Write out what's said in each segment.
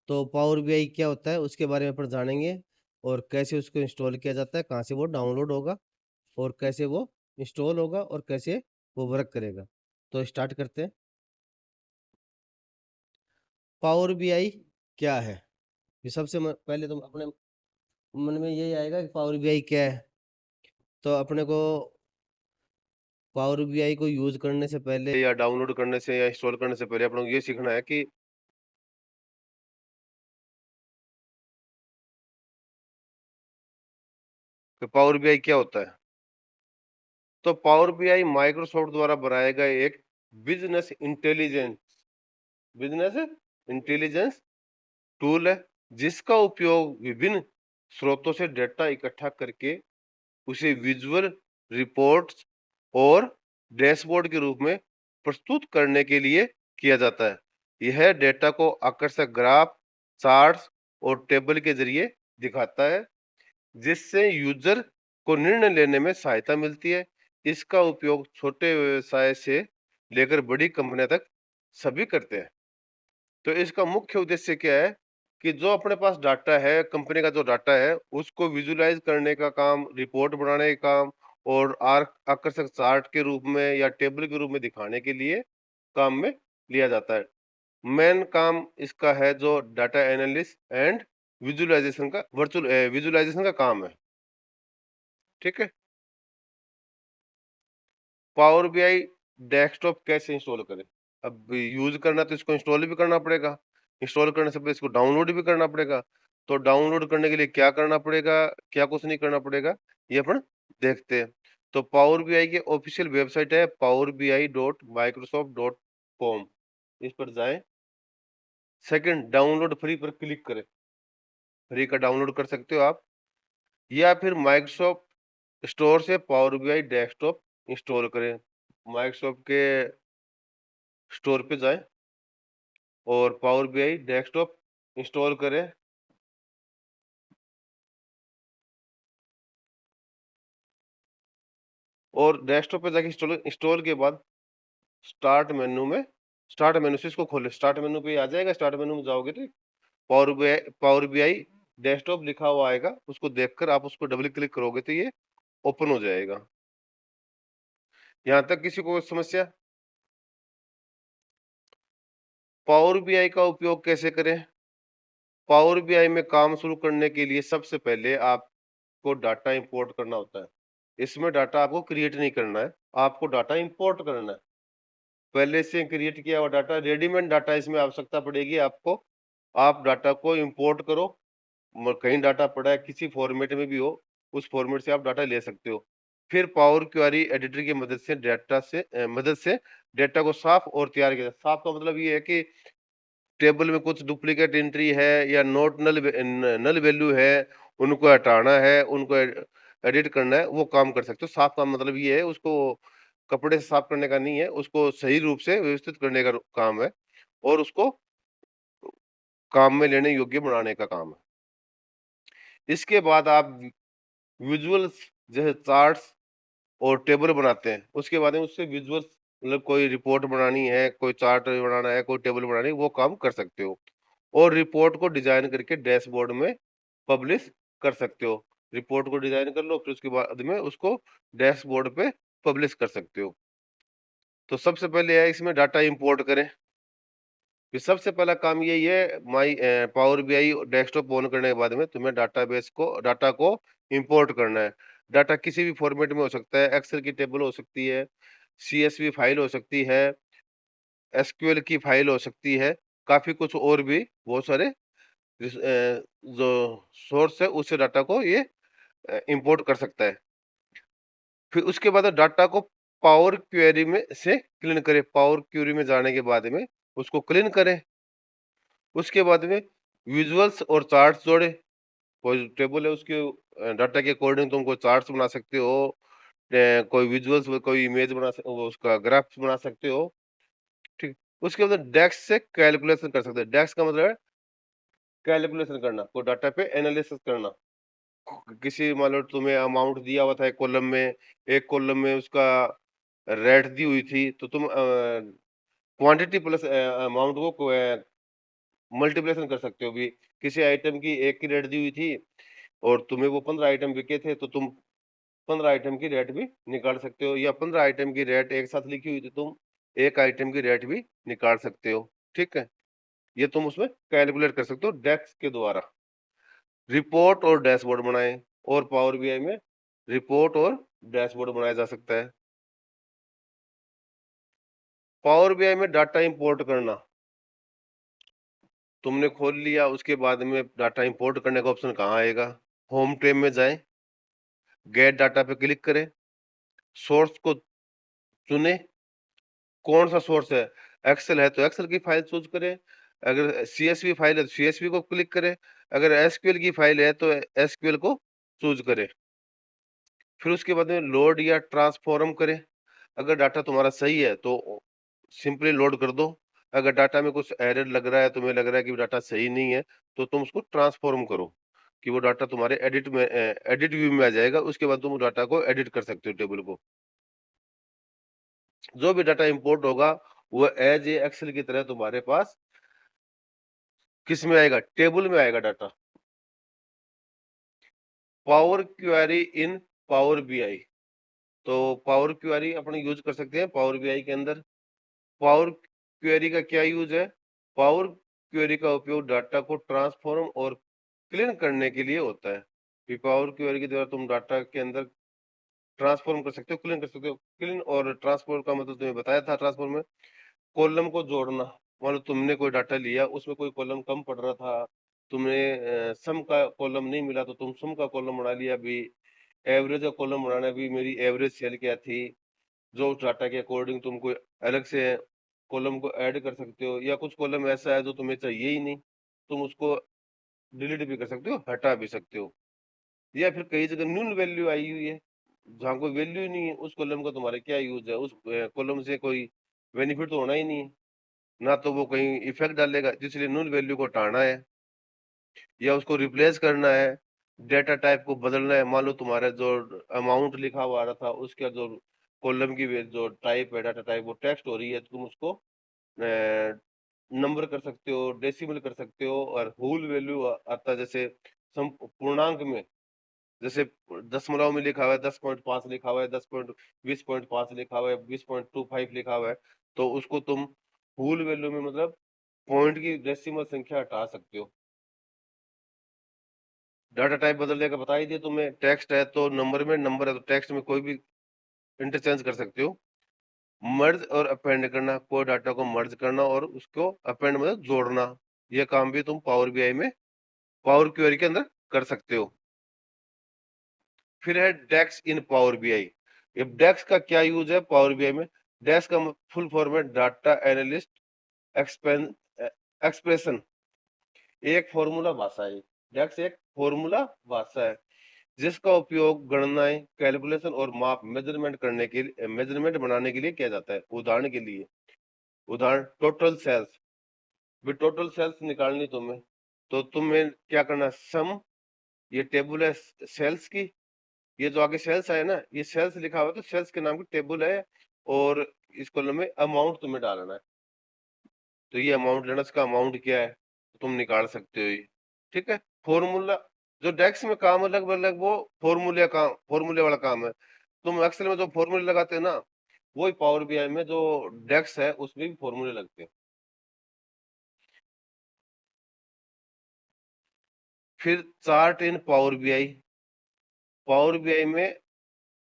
तो power BI क्या होता है उसके बारे में अपन जानेंगे और कैसे उसको इंस्टॉल किया जाता है, कहाँ से वो डाउनलोड होगा और कैसे वो इंस्टॉल होगा और कैसे वो वर्क करेगा। तो स्टार्ट करते हैं। पावर बीआई क्या है? ये सबसे पहले तो अपने मन में यही आएगा कि पावर बीआई क्या है। तो अपने को पावर बीआई को यूज करने से पहले या डाउनलोड करने से या इंस्टॉल करने से पहले अपने को ये सीखना है कि पावर बीआई क्या होता है। तो पावर बीआई माइक्रोसॉफ्ट द्वारा बनाया गया एक business intelligence business intelligence tool है, जिसका उपयोग विभिन्न स्रोतों से डेटा इकट्ठा करके उसे विजुअल रिपोर्ट्स और डैशबोर्ड के रूप में प्रस्तुत करने के लिए किया जाता है। यह डेटा को आकर्षक ग्राफ, चार्ट्स और टेबल के जरिए दिखाता है, जिससे यूजर को निर्णय लेने में सहायता मिलती है। इसका उपयोग छोटे व्यवसाय से लेकर बड़ी कंपनियां तक सभी करते हैं। तो इसका मुख्य उद्देश्य क्या है कि जो अपने पास डाटा है, कंपनी का जो डाटा है, उसको विजुलाइज करने का काम, रिपोर्ट बनाने का काम और आकर्षक चार्ट के रूप में या टेबल के रूप में दिखाने के लिए काम में लिया जाता है। मेन काम इसका है जो डाटा एनालिसिस एंड विजुअलाइजेशन का विजुअलाइजेशन का काम है। ठीक है। पावर बीआई डेस्कटॉप कैसे इंस्टॉल करें? अब यूज करना तो इसको इंस्टॉल भी करना पड़ेगा। इंस्टॉल करने से पहले इसको डाउनलोड भी करना पड़ेगा। तो डाउनलोड करने के लिए क्या करना पड़ेगा, क्या कुछ नहीं करना पड़ेगा, ये अपन देखते हैं। तो पावर बीआई की ऑफिशियल वेबसाइट है powerbi.microsoft.com। इस पर जाएं। सेकंड, डाउनलोड फ्री पर क्लिक करें। फ्री का डाउनलोड कर सकते हो आप, या फिर माइक्रोसॉफ्ट स्टोर से पावर बीआई डेस्कटॉप इंस्टॉल करें। माइक्रोसॉफ्ट के स्टोर पे जाएं और पावर बीआई डेस्कटॉप इंस्टॉल करें। और डेस्कटॉप पे जाके इंस्टॉल इंस्टॉल के बाद स्टार्ट मेनू से इसको खोले। स्टार्ट मेनू पे आ जाएगा। स्टार्ट मेनू में जाओगे तो पावर बीआई डेस्कटॉप लिखा हुआ आएगा। उसको देखकर आप उसको डबल क्लिक करोगे तो ये ओपन हो जाएगा। यहाँ तक किसी को कोई समस्या? पावर बीआई का उपयोग कैसे करें? पावर बीआई में काम शुरू करने के लिए सबसे पहले आपको डाटा इंपोर्ट करना होता है। इसमें डाटा आपको क्रिएट नहीं करना है, आपको डाटा इंपोर्ट करना है। पहले से क्रिएट किया हुआ डाटा, रेडीमेड डाटा इसमें आवश्यकता पड़ेगी आपको। आप डाटा को इंपोर्ट करो। कहीं डाटा पड़ा है किसी फॉर्मेट में भी हो, उस फॉर्मेट से आप डाटा ले सकते हो। फिर पावर क्वेरी एडिटर की मदद से डेटा को साफ और तैयार किया जाए। साफ का मतलब ये है कि टेबल में कुछ डुप्लीकेट एंट्री है या नॉट नल वैल्यू है, उनको हटाना है, उनको एडिट करना है, वो काम कर सकते हो। साफ का मतलब ये है, उसको कपड़े से साफ करने का नहीं है, उसको सही रूप से व्यवस्थित करने का काम है और उसको काम में लेने योग्य बनाने का काम है। इसके बाद आप विजुअल्स जैसे चार्ट्स और टेबल बनाते हैं, उसके बाद में उससे विजुअल्स मतलब कोई रिपोर्ट बनानी है, कोई चार्ट बनाना है, कोई टेबल बनानी है, वो काम कर सकते हो। और रिपोर्ट को डिजाइन करके डैशबोर्ड में पब्लिश कर सकते हो। रिपोर्ट को डिजाइन कर लो, फिर उसके बाद में उसको डैशबोर्ड पे पब्लिश कर सकते हो। तो सबसे पहले है इसमें डाटा इंपोर्ट करें। फिर सबसे पहला काम यही है, पावर बीआई डेस्कटॉप ऑन करने के बाद में तुम्हें डाटा को इंपोर्ट करना है। डाटा किसी भी फॉर्मेट में हो सकता है, एक्सेल की टेबल हो सकती है, सीएसवी फाइल हो सकती है, एसक्यूएल की फाइल हो सकती है, काफी कुछ और भी बहुत सारे जो सोर्स है उससे डाटा को ये इंपोर्ट कर सकता है। फिर उसके बाद डाटा को पावर क्वेरी में से क्लीन करें। पावर क्वेरी में जाने के बाद में उसको क्लीन करें। उसके बाद में विजुअल्स और चार्ट्स जोड़े। कोई टेबल है उसके डाटा के अकॉर्डिंग तुम कोई चार्ट्स बना सकते हो, कोई विजुअल्स कोई इमेज वो उसका ग्राफ्स बना सकते हो। ठीक। उसके बाद डेक्स से कैलकुलेशन कर सकते हैं। डेक्स का मतलब है कैलकुलेशन करना, कोई डाटा पे एनालिसिस करना। किसी मान लो तुम्हें अमाउंट दिया हुआ था एक कॉलम में उसका रेट दी हुई थी, तो तुम क्वांटिटी प्लस अमाउंट को मल्टीप्लिकेशन कर सकते हो भी। किसी आइटम की 1 की रेट दी हुई थी और तुम्हें वो 15 आइटम बिके थे, तो तुम 15 आइटम की रेट भी निकाल सकते हो, या 15 आइटम की रेट एक साथ लिखी हुई थी, तुम 1 आइटम की रेट भी निकाल सकते हो, ठीक है? ये तुम उसमें कैलकुलेट कर सकते हो डेस्क के द्वारा। रिपोर्ट और डैशबोर्ड बनाएँ, और पावर बीआई में रिपोर्ट और डैशबोर्ड बनाया जा सकता है। पावर बीआई में डाटा इंपोर्ट करना, तुमने खोल लिया, उसके बाद में डाटा इंपोर्ट करने का ऑप्शन कहाँ आएगा? होम टैब में जाएँ, गेट डाटा पे क्लिक करें, सोर्स को चुनें, कौन-सा सोर्स है? एक्सेल है तो एक्सेल की फाइल चूज़ करें, अगर सीएसवी फाइल है तो सीएसवी को क्लिक करें, अगर एसक्यूएल की फाइल है तो एसक्यूएल को चूज़ करें। फिर उसके बाद में लोड या ट्रांसफॉर्म करें। अगर डाटा तुम्हारा सही है तो सिंपली लोड कर दो। अगर डाटा में कुछ एरर लग रहा है, तुम्हें लग रहा है कि डाटा सही नहीं है, तो तुम उसको ट्रांसफॉर्म करो कि वो डाटा तुम्हारे एडिट व्यू में आ जाएगा। उसके बाद तुम डाटा को एडिट कर सकते हो, टेबल को। जो भी डाटा इंपोर्ट होगा वो एज ए एक्सेल की तरह तुम्हारे पास किस में आएगा? टेबल में आएगा data. Power query in power BI, तो पावर क्वेरी अपन यूज कर सकते हैं पावर बीआई के अंदर। पावर क्वेरी का क्या यूज है? पावर क्वेरी का उपयोग डाटा को ट्रांसफॉर्म और क्लीन करने के लिए होता है। कि पावर क्वेरी के द्वारा तुम डाटा के अंदर ट्रांसफॉर्म कर सकते हो, क्लीन कर सकते हो। क्लीन और ट्रांसफॉर्म का मतलब तुम्हें बताया था। ट्रांसफॉर्म में कॉलम को जोड़ना, मान लो तुमने कोई डाटा लिया, उसमें कोई कॉलम कम पड़ रहा था, तुम्हें सम का कॉलम नहीं मिला, तो तुम सम का कॉलम बना लिया भी। एवरेज का कॉलम बनाना भी, मेरी एवरेज सेल क्या थी, जो उस डाटा के अकॉर्डिंग तुम कोई अलग से कॉलम को ऐड कर सकते हो, या कुछ कॉलम ऐसा है जो तुम्हें चाहिए ही नहीं, तुम उसको डिलीट भी कर सकते हो, हटा भी सकते हो। या फिर कई जगह न्यूल वैल्यू आई हुई है, जहाँ कोई वैल्यू ही नहीं है, उस कॉलम का तुम्हारे क्या यूज है? उस कॉलम से कोई बेनिफिट तो होना ही नहीं है, ना तो वो कहीं इफेक्ट डालेगा, इसलिए न्यूल वैल्यू को हटाना है या उसको रिप्लेस करना है। डेटा टाइप को बदलना है, मान लो तुम्हारा जो अमाउंट लिखा हुआ आ रहा था, उसका जो कॉलम की जो टाइप है, डाटा टाइप, वो टेक्स्ट हो रही है, तो तुम उसको नंबर कर सकते हो, डेसिमल कर सकते हो, और होल वैल्यू आता है, जैसे पूर्णांक में, जैसे दशमलव में लिखा हुआ है 10.5 लिखा हुआ है, 10.20.5 लिखा हुआ है, 20.25 लिखा हुआ है, तो उसको तुम होल वैल्यू में, मतलब पॉइंट की डेसिमल संख्या हटा सकते हो। डाटा टाइप बदलने का बता ही दिया तुम्हें। टेक्स्ट है तो नंबर में, नंबर है तो टेक्स्ट में, कोई भी इंटरचेंज कर सकते हो। मर्ज और अपेंड करना, कोई डाटा को मर्ज करना और उसको अपेंड मतलब जोड़ना, ये काम भी तुम पावर बीआई में, पावर क्वेरी के अंदर कर सकते हो। फिर है डेक्स इन पावर बीआई। ये डेक्स का क्या यूज है पावर बीआई में? डेक्स का फुल फॉर्म है डाटा एनालिस्ट एक्सप्रेशन, एक फॉर्मूला भाषा है। डेक्स एक फॉर्मूला भाषा है जिसका उपयोग गणनाएं, कैलकुलेशन और माप, मेजरमेंट करने के लिए, मेजरमेंट बनाने के लिए किया जाता है। उदाहरण के लिए, उदाहरण टोटल सेल्स, भी टोटल सेल्स निकालनी तुम्हें, तो तुम्हें क्या करना? सम, ये टेबल है सेल्स की, ये जो आगे सेल्स है ना, ये सेल्स लिखा हुआ है, तो सेल्स के नाम की टेबल है, और इस कॉलम में अमाउंट तुम्हें डालना है, तो ये अमाउंट लेना, इसका अमाउंट क्या है, तो तुम निकाल सकते हो ये, ठीक है? फॉर्मूला, जो डेक्स में काम अलग अलग, वो फॉर्मूले वाला काम है। तुम एक्सेल में जो फॉर्मूले लगाते हैं ना, वही पावर बीआई में जो डेक्स है उसमें भी फॉर्मूले लगते हैं। फिर चार्ट इन पावर बीआई, पावर बीआई में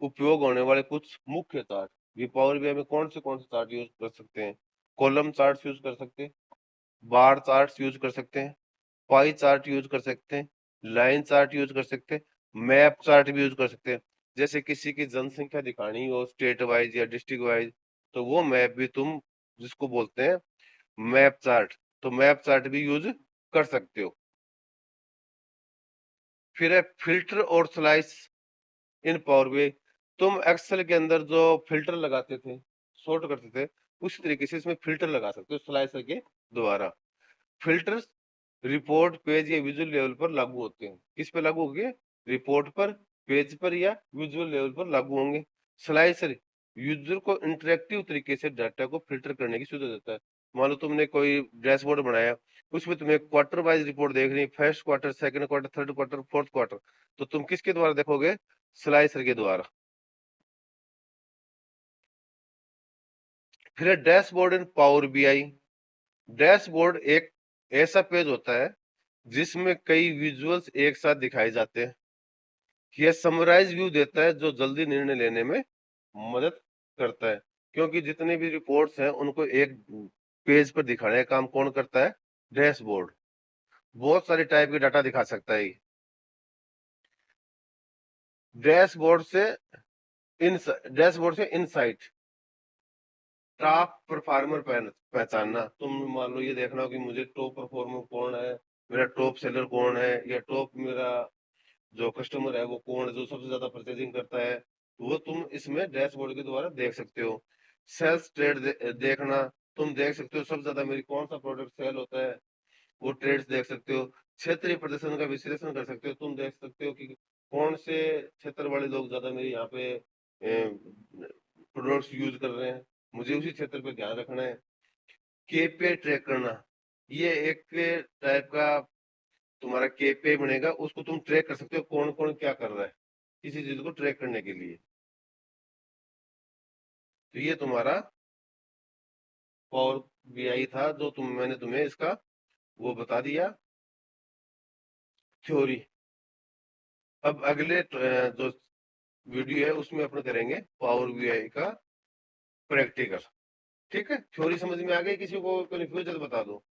उपयोग होने वाले कुछ मुख्य चार्ट। ये पावर बीआई में कौन से चार्ट यूज कर सकते हैं? कॉलम चार्ट यूज कर सकते हैं, बार चार्ट यूज कर सकते हैं, पाई चार्ट यूज कर सकते हैं, लाइन चार्ट यूज कर सकते हैं, मैप चार्ट भी यूज कर सकते हैं। जैसे किसी की जनसंख्या दिखानी हो स्टेट वाइज या डिस्ट्रिक्ट वाइज, तो वो मैप भी तुम, जिसको बोलते हैं मैप चार्ट, तो मैप चार्ट भी यूज कर सकते हो। फिर है फिल्टर और स्लाइस इन पावर बीआई। तुम एक्सेल के अंदर जो फिल्टर लगाते थे, सॉर्ट करते थे, उसी तरीके से इसमें फिल्टर लगा सकते हो स्लाइसर के द्वारा। फिल्टर्स रिपोर्ट, पेज या विजुअल लेवल पर लागू होते हैं। किस पे लागू होंगे? रिपोर्ट पर, पेज पर या विजुअल लेवल पर लागू होंगे। स्लाइसर यूजर को इंटरेक्टिव तरीके से डाटा को फिल्टर करने की सुविधा देता है। मान लो तुमने कोई डैशबोर्ड बनाया, उसमें तुम्हें क्वार्टर वाइज रिपोर्ट देखनी है, first quarter, second quarter, third quarter, fourth quarter, तो तुम किसके द्वारा देखोगे? स्लाइसर के द्वारा। फिर है डैशबोर्ड इन पावर बीआई। डैशबोर्ड एक ऐसा पेज होता है जिसमें कई विजुअल्स एक साथ दिखाए जाते हैं। यह समराइज व्यू देता है जो जल्दी निर्णय लेने में मदद करता है, क्योंकि जितने भी रिपोर्ट्स हैं उनको एक पेज पर दिखाने का काम कौन करता है? डैशबोर्ड। बहुत सारे टाइप के डाटा दिखा सकता है ये। डैशबोर्ड से डैशबोर्ड से इनसाइट, टॉप परफॉर्मर पहचानना। तुम मान लो ये देखना हो कि मुझे टॉप परफॉर्मर कौन है, मेरा टॉप सेलर कौन है, या टॉप मेरा जो कस्टमर है वो कौन है जो सबसे ज्यादा परचेजिंग करता है, वो तुम इसमें डैशबोर्ड के द्वारा देख सकते हो। सेल्स ट्रेड देखना, तुम देख सकते हो सबसे ज्यादा मेरी कौन सा प्रोडक्ट सेल होता है, वो ट्रेड्स देख सकते हो। क्षेत्रीय प्रदर्शन का विश्लेषण कर सकते हो, तुम देख सकते हो कि कौन से क्षेत्र वाले लोग ज्यादा मेरे यहाँ पे प्रोडक्ट्स यूज कर रहे हैं, मुझे उसी क्षेत्र पे ध्यान रखना है। केपीआई ट्रैक करना, ये एक टाइप का तुम्हारा केपीआई बनेगा, उसको तुम ट्रैक कर सकते हो कौन कौन क्या कर रहा है किसी चीज को ट्रैक करने के लिए। तो ये तुम्हारा पावर बीआई था जो मैंने तुम्हें इसका वो बता दिया, थ्योरी। अब अगले जो वीडियो है उसमें अपन करेंगे पावर बीआई का प्रैक्टिकल। ठीक है, थ्योरी समझ में आ गई? किसी को कन्फ्यूज है तो बता दो।